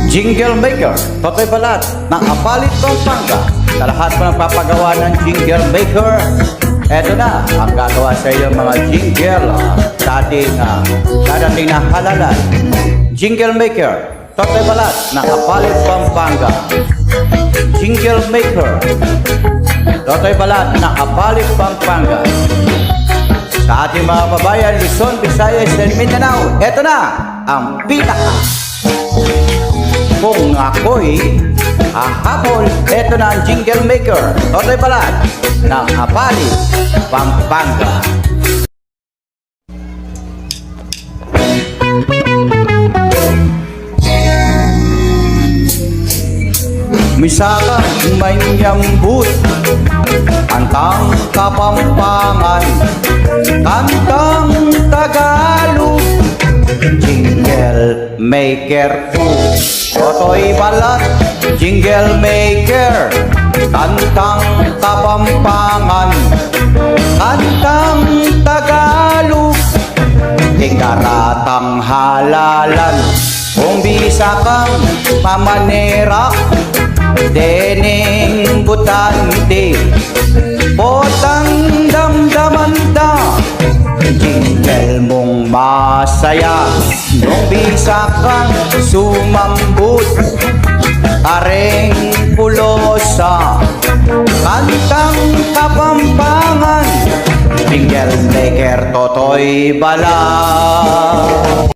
Jingle Maker, Totoy Balat ng Apalit, Pampanga. Sa lahat po nagpapagawa ng Jingle Maker, eto na ang gagawa sa iyo mga jingle sa ating dadating na halalan. Jingle Maker, Totoy Balat ng Apalit, Pampanga. Jingle Maker, Totoy Balat ng Apalit, Pampanga. Sa ating mga babayan, Luzon, Visayas, and Mindanao, eto na ang pinaka. Kung ako'y hahabol, eto na ang Jingle Maker, Totoy Balat ng Apalit, Pampanga. Misakang may yambut, kantang Kapampangan, kantang Tagalog, Jingle Maker po, Totoy Balat, Jingle Maker, kantang Kapampangan, kantang Tagalog, ikaratang halalan, kung bisa kang mamanera, dening butante, potang damdaman da, jingle mong masaya, nung bisa kang sumambut, areng pulosa, kantang Kapampangan, Jingle Maker, Totoy Balat.